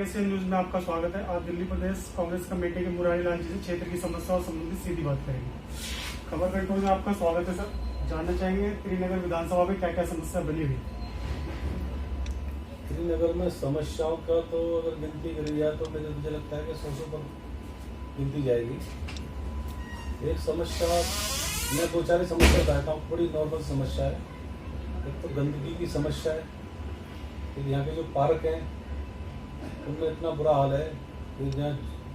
KCN news में आपका स्वागत है। आज दिल्ली प्रदेश कांग्रेस कमेटी के मुरारी लाल जी से क्षेत्र की समस्याओं संबंधित सीधी बात करेंगे। खबर कंट्रोल में आपका स्वागत है सर। जानना चाहेंगे त्रिनगर विधानसभा में क्या क्या समस्या बनी हुई? श्रीनगर में समस्याओं का तो अगर गिनती करी जाए तो मुझे लगता है कि 100 पर गिनती जाएगी। एक समस्या, मैं दो चार समस्या कहता हूँ, बड़ी नॉर्मल समस्या है। एक तो गंदगी की समस्या है कि यहाँ के जो पार्क हैं उनमें इतना बुरा हाल है कि जहाँ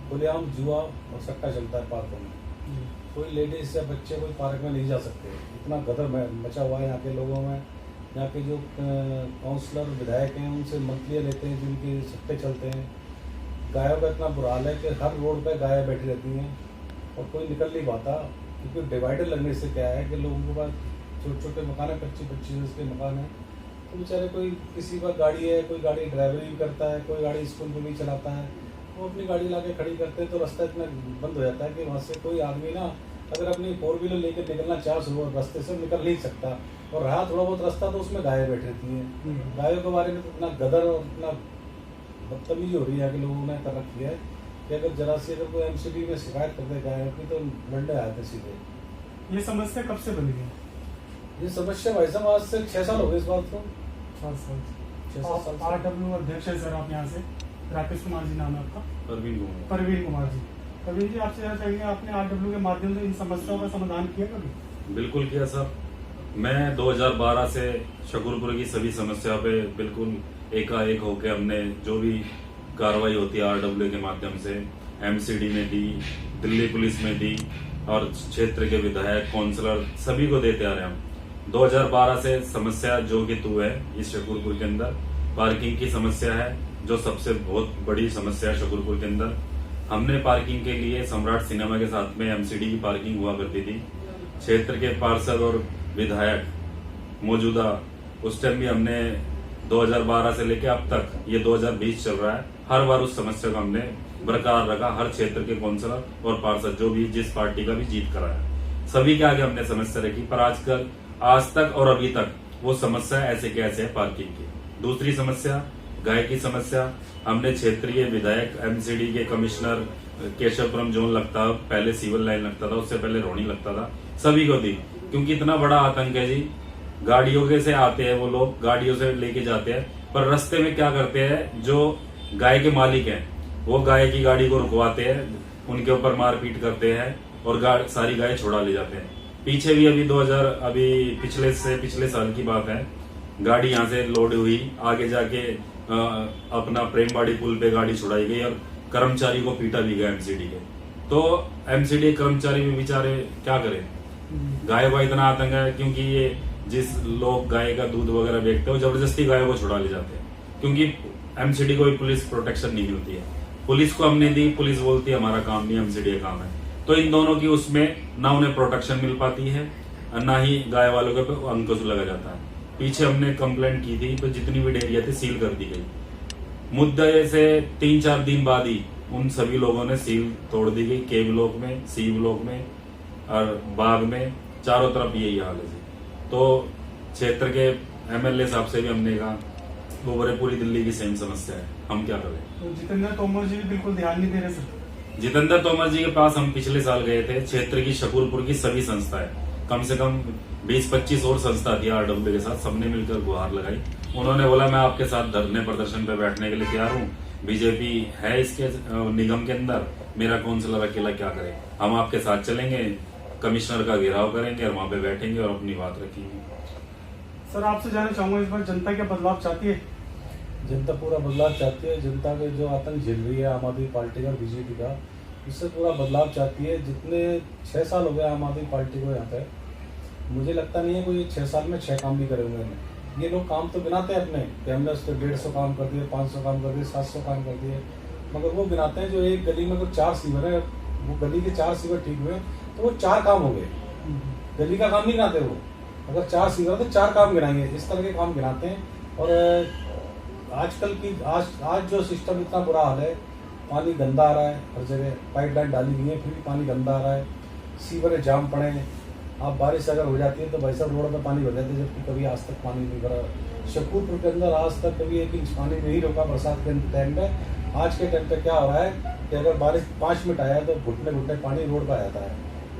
खुलेआम जुआ और सट्टा चलता है पार्कों में। कोई लेडीज या बच्चे कोई पार्क में नहीं जा सकते, इतना गदर मचा हुआ है यहाँ के लोगों में। यहाँ के जो काउंसलर विधायक हैं उनसे मंथलियाँ लेते हैं जिनके सट्टे चलते हैं। गायों का इतना बुरा हाल है कि हर रोड पे गायें बैठी रहती हैं और कोई निकल नहीं पाता, क्योंकि डिवाइडर लगने से क्या है कि लोगों के पास छोटे छोटे मकान है, 25-25 के मकान है, तो बेचारे कोई किसी का गाड़ी है, कोई गाड़ी ड्राइवरी भी करता है, कोई गाड़ी स्कूल में भी चलाता है, वो अपनी गाड़ी ला के खड़ी करते हैं तो रास्ता इतना बंद हो जाता है कि वहाँ से कोई आदमी ना अगर अपनी 4 व्हीलर लेकर निकलना चाहे सुबह रास्ते से निकल नहीं सकता। और रहा थोड़ा बहुत रास्ता तो उसमें गायें बैठ रहती हैं। गायों के बारे में तो इतना गदर और इतना बदतमीजी हो रही है कि लोगों ने कर रखी है कि अगर जरा सी अगर कोई एमसीडी में शिकायत करते गायों की तो लड़ने आते सीधे। ये समस्या कब से बनी है? ये समस्या भाई साहब आज से 6 साल हो गए इस बात को। 7 साल। 6-7 साल से। RW अध्यक्ष है सर आप यहाँ से। राकेश कुमार जी नाम है आपका? परवीन कुमार जी। परवीन जी, आपसे जानना चाहेंगे आपने RW के माध्यम से इन समस्याओं का समाधान किया कभी? बिल्कुल किया सर। मैं 2012 से शकूरपुर की सभी समस्या पे बिल्कुल एकाएक होकर हमने जो भी कार्रवाई होती है RW के माध्यम से MCD में दी, दिल्ली पुलिस में दी और क्षेत्र के विधायक काउंसलर सभी को देते आ रहे हैं। 2012 से समस्या जो कि तू है इस शकूरपुर के अंदर पार्किंग की समस्या है, जो सबसे बहुत बड़ी समस्या है शकूरपुर के अंदर। हमने पार्किंग के लिए सम्राट सिनेमा के साथ में MCD की पार्किंग हुआ करती थी। क्षेत्र के पार्षद और विधायक मौजूदा उस टाइम भी हमने 2012 से लेकर अब तक ये 2020 चल रहा है, हर बार उस समस्या को हमने बरकरार रखा। हर क्षेत्र के काउंसलर और पार्षद जो भी जिस पार्टी का भी जीत कराया सभी के आगे हमने समस्या रखी, पर आजकल आज तक और अभी तक वो समस्या ऐसे के ऐसे है पार्किंग की। दूसरी समस्या गाय की समस्या, हमने क्षेत्रीय विधायक MCD के कमिश्नर केशवपुरम जोन लगता, पहले सिविल लाइन लगता था, उससे पहले रोहिणी लगता था, सभी को दी, क्योंकि इतना बड़ा आतंक है जी। गाड़ियों के से आते हैं वो लोग, गाड़ियों से लेके जाते हैं, पर रास्ते में क्या करते हैं, जो गाय के मालिक हैं वो गाय की गाड़ी को रुकवाते हैं, उनके ऊपर मारपीट करते हैं और सारी गाय छुड़ा ले जाते हैं। पीछे भी अभी पिछले साल की बात है, गाड़ी यहाँ से लोड हुई, आगे जाके अपना प्रेमबाड़ी पुल पे गाड़ी छुड़ाई गई और कर्मचारी को पीटा भी गया MCD के। तो MCD कर्मचारी भी बेचारे क्या करें, गाय का इतना आतंक है, क्योंकि ये जिस लोग गाय का दूध वगैरह बेचते हैं वो जबरदस्ती गायों को छुड़ा ले जाते हैं, क्योंकि MCD को भी पुलिस प्रोटेक्शन नहीं मिलती है। पुलिस को हमने दी, पुलिस बोलती है हमारा काम नहीं, MCD का काम है। तो इन दोनों की उसमें ना उन्हें प्रोटेक्शन मिल पाती है और ना ही गाय वालों के पे अंकुश लगा जाता है। पीछे हमने कंप्लेंट की थी तो जितनी भी डेयरियां थी सील कर दी गई। मुद्दे से 3-4 दिन बाद ही उन सभी लोगों ने सील तोड़ दी गई। K ब्लॉक में, C ब्लॉक में और बाग में, चारों तरफ यही हाल है जी। तो क्षेत्र के MLA साहब से भी हमने कहा, वो बोले पूरी दिल्ली की सेम समस्या है, हम क्या करें। तो जितेंद्र तोमर जी भी बिल्कुल ध्यान नहीं दे रहे सर। जितेंद्र तोमर जी के पास हम पिछले साल गए थे। क्षेत्र की शकूरपुर की सभी संस्थाएं, कम से कम 20-25 और संस्था थी RW के साथ, सबने मिलकर गुहार लगाई। उन्होंने बोला मैं आपके साथ धरने प्रदर्शन पे बैठने के लिए तैयार हूँ, बीजेपी है इसके निगम के अंदर, मेरा काउंसलर अकेला क्या करे, हम आपके साथ चलेंगे, कमिश्नर का घेराव करेंगे और वहां पे बैठेंगे और अपनी बात रखेंगे। सर आपसे जानना चाहूंगा, इस बार जनता क्या बदलाव चाहती है? जनता पूरा बदलाव चाहती है। जनता के जो आतंक झेल रही है आम आदमी पार्टी का, BJP का, इससे पूरा बदलाव चाहती है। जितने 6 साल हो गए आम आदमी पार्टी को यहाँ पे, मुझे लगता नहीं है कोई 6 साल में 6 काम भी करेंगे। ये लोग काम तो गिनाते हैं अपने कि हमने उस पर 150 काम कर दिए, 500 काम कर दिए, 700 काम कर दिए, मगर वो गिनाते हैं जो एक गली में अगर 4 सीवर है, वो गली के 4 सीवर ठीक हुए तो वो 4 काम हो गए। गली का काम नहीं गिनाते वो, अगर 4 सीवर तो 4 काम गिनाएंगे, इस तरह के काम गिनाते हैं। और आजकल की आज जो सिस्टम इतना बुरा हाल है, पानी गंदा आ रहा है, हर जगह पाइपलाइन डाली गई है फिर भी पानी गंदा आ रहा है, सीवर जाम पड़े हैं। आप बारिश अगर हो जाती है तो भाई साहब रोड में पानी भर जाते हैं, जबकि कभी आज तक पानी नहीं भरा। शकूरपुर के अंदर आज तक कभी 1 इंच पानी नहीं रोका बरसात के टाइम में। आज के टाइम पे क्या हो रहा है कि अगर बारिश 5 मिनट आया तो घुटने घुटने पानी रोड पर आ जाता है।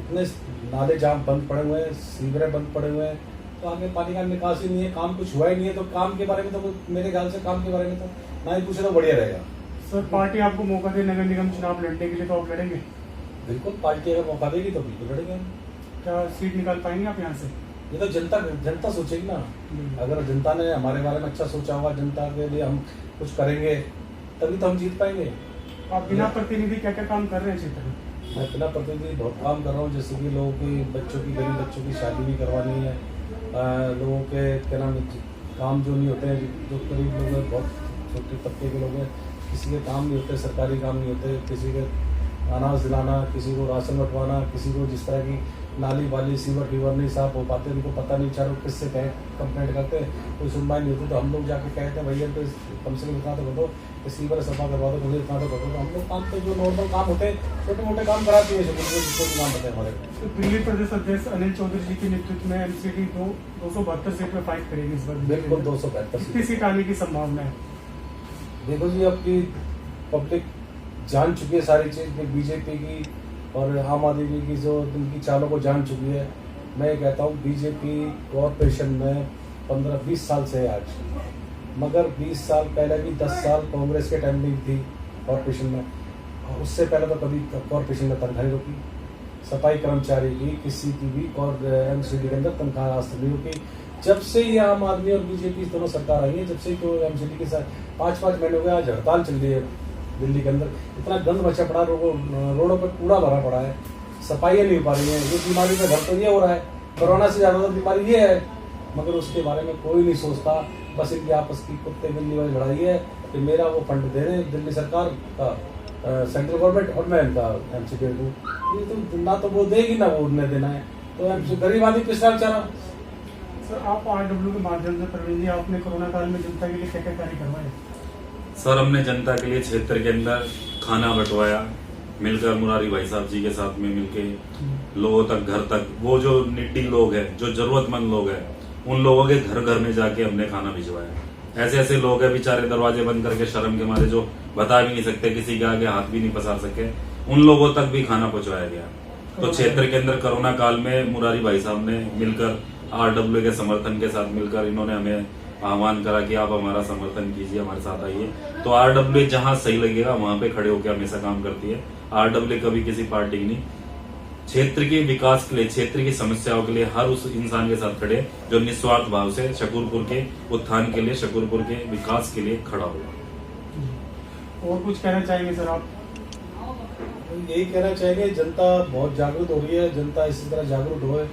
इतने नाले जाम बंद पड़े हुए हैं, सीवरेज बंद पड़े हुए हैं, तो आगे पानी का निकास ही नहीं है, काम कुछ हुआ ही नहीं है। तो काम के बारे में तो मेरे ख्याल से काम के बारे में तो ना ही पूछे तो बढ़िया रहेगा। सर पार्टी आपको मौका दे नगर निगम चुनाव लड़ने के लिए, तो आप लड़ेंगे? बिल्कुल, पार्टी अगर मौका देगी तो बिल्कुल लड़ेंगे हम। क्या सीट निकाल पाएंगे आप यहाँ से? ये तो जनता सोचेगी ना। अगर जनता ने हमारे बारे में अच्छा सोचा होगा, जनता के लिए हम कुछ करेंगे, तभी तो हम जीत पाएंगे। आप बिना प्रतिनिधि क्या क्या काम कर रहे हैं क्षेत्र में? मैं बिना प्रतिनिधि बहुत काम कर रहा हूँ, जैसे कि लोगों की बच्चों की गरीब बच्चों की शादी भी करवानी है, लोगों के क्या नाम काम जो नहीं होते हैं, जो गरीब लोग हैं, बहुत छोटे तबके के लोग हैं, किसी के काम नहीं होते, सरकारी काम नहीं होते, किसी के अनाज दिलाना, किसी को राशन बंटवाना, किसी को जिस तरह की नाली वाली सीवर फीवर नहीं साफ हो पाते, उनको पता नहीं चारों किससे कहें, कंप्लेंट करते हैं, कोई सुनवाई नहीं होती, तो हम लोग जाके कहते हैं भैया तो कम से कम इतना तो कर दो, सीवर सफा करवा दो, मुझे इतना तो कर दो। तो हम लोग काम तो जो नॉर्मल काम होते हैं, छोटे मोटे काम कराते हैं, जिसको भी काम होते हैं हमारे। तो दिल्ली प्रदेश अध्यक्ष अनिल चौधरी जी के नेतृत्व में एमसीडी 272 सीट में फाइट करेगी इस बार। बिल्कुल 275 कितनी सीट आने की संभावना है? देखो जी, आपकी पब्लिक जान चुकी है सारी चीज, बीजेपी की और आम आदमी की जो उनकी चालों को जान चुकी है। मैं ये कहता हूँ बीजेपी कॉरपोरेशन में 15-20 साल से है आज, मगर 20 साल पहले भी 10 साल कांग्रेस के टाइम में थी कॉरपोरेशन में, और उससे पहले तो कभी कॉरपोरेशन में तनख्वाह रोकी, सफाई कर्मचारी की किसी की भी और एमसीडी के अंदर तनख्वाह आज तक नहीं रोकी। जब से ये आम आदमी और बीजेपी दोनों सरकार आई है, जब से तो एमसीडी के साथ 5-5 महीने हो गए आज हड़ताल चल रही है दिल्ली के अंदर। इतना गंद मचा पड़ा, रोडों पर कूड़ा भरा पड़ा है, सफाइयाँ नहीं हो पा रही है। ये बीमारी का घर तो ये हो रहा है, कोरोना से ज्यादा तो बीमारी ये है, मगर उसके बारे में कोई नहीं सोचता। बस इनकी आपस की कुत्ते बिल्ली वाली लड़ाई है कि मेरा वो फंड दे रहे हैं दिल्ली सरकार का, सेंट्रल गवर्नमेंट, और मैं इनका एमसीडी दूँ। ये तो ना तो वो देगी ना वो उन्हें देना है, तो गरीब आदमी पिछड़ा बेचारा। सर आप आरडब्ल्यू के माध्यम से प्रवीण जी, आपने कोरोना काल में जनता के लिए क्या क्या कार्य करवाए? सर हमने जनता के लिए क्षेत्र के अंदर खाना बंटवाया, मिलकर मुरारी भाई साहब जी के साथ में मिलके लोगों तक, घर तक, वो जो निड्डी लोग हैं, जो जरूरतमंद लोग हैं, उन लोगों के घर घर में जाके हमने खाना भिजवाया। ऐसे ऐसे लोग हैं बेचारे दरवाजे बंद करके शर्म के मारे जो बता भी नहीं सकते, किसी के आगे हाथ भी नहीं पसार सके, उन लोगों तक भी खाना पहुंचाया गया। तो क्षेत्र के अंदर कोरोना काल में मुरारी भाई साहब ने मिलकर आरडब्ल्यू के समर्थन के साथ मिलकर इन्होंने हमें आह्वान करा कि आप हमारा समर्थन कीजिए, हमारे साथ आइए। तो आरडब्ल्यू जहां सही लगेगा वहां पे खड़े होकर हमेशा काम करती है। आरडब्ल्यू कभी किसी पार्टी की नहीं, क्षेत्र के विकास के लिए, क्षेत्र की समस्याओं के लिए हर उस इंसान के साथ खड़े जो निस्वार्थ भाव से शकूरपुर के उत्थान के लिए, शकूरपुर के विकास के लिए खड़ा होगा। और कुछ कहना चाहेंगे सर आप? यही कहना चाहेंगे, जनता बहुत जागरूक हो रही है, जनता इसी तरह जागरूक होए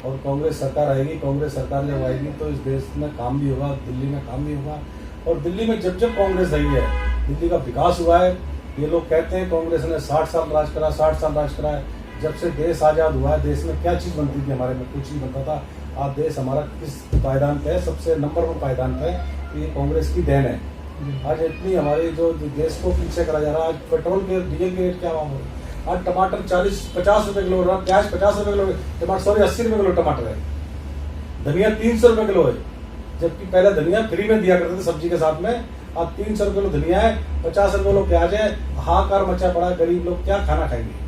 और कांग्रेस सरकार आएगी। कांग्रेस सरकार जब आएगी तो इस देश में काम भी होगा, दिल्ली में काम भी होगा। और दिल्ली में जब जब कांग्रेस आई है, दिल्ली का विकास हुआ है। ये लोग कहते हैं कांग्रेस ने 60 साल राज करा, 60 साल राज करा है। जब से देश आजाद हुआ है, देश में क्या चीज बनती थी हमारे में? कुछ नहीं बनता था। आज देश हमारा किस पायदान पे है? सबसे नंबर 1 पायदान पे है। तो ये कांग्रेस की देन है। आज इतनी हमारे जो देश को पीछे करा जा रहा है। आज पेट्रोल के, डीजल के रेट क्या हुआ? आज टमाटर 40-50 रुपए किलो, प्याज 50 रुपए किलो, टमाटर 80 रुपए किलो टमाटर है। धनिया 300 रुपए किलो है, जबकि पहले धनिया फ्री में दिया करते थे सब्जी के साथ में। आज 300 रुपए किलो धनिया है, 50 रुपए किलो प्याज है। हाहाकार मचा पड़ा है, गरीब लोग क्या खाना खाएंगे?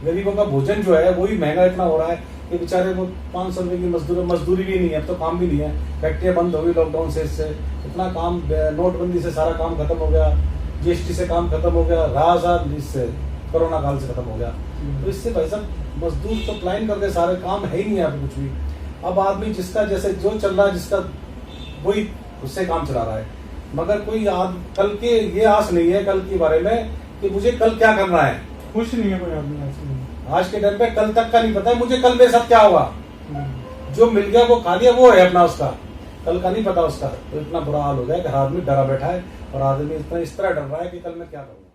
गरीबों का भोजन जो है वही महंगा इतना हो रहा है कि बेचारे को 500 रुपए की मजदूरी भी नहीं है, अब तो काम भी नहीं है। फैक्ट्रियां बंद हो गई लॉकडाउन से, इससे इतना काम, नोटबंदी से सारा काम खत्म हो गया, जीएसटी से काम खत्म हो गया, राज इससे कोरोना काल से खत्म हो गया। तो इससे भाई साहब मजदूर तो प्लान करके सारे काम है ही नहीं यहाँ पे कुछ भी। अब आदमी जिसका जैसे जो चल रहा है, जिसका वही उससे काम चला रहा है, मगर कोई कल के ये आस नहीं है कल के बारे में कि मुझे कल क्या करना है। खुश नहीं है कोई आदमी आज के टाइम पे कल तक का नहीं पता है, मुझे कल मेरे साथ क्या होगा। जो मिल गया वो खा लिया, वो है अपना, उसका कल का नहीं पता उसका। तो इतना बुरा हाल हो गया कि हर आदमी डरा बैठा है और आदमी इतना इस तरह डर रहा है कि कल मैं क्या करूँ।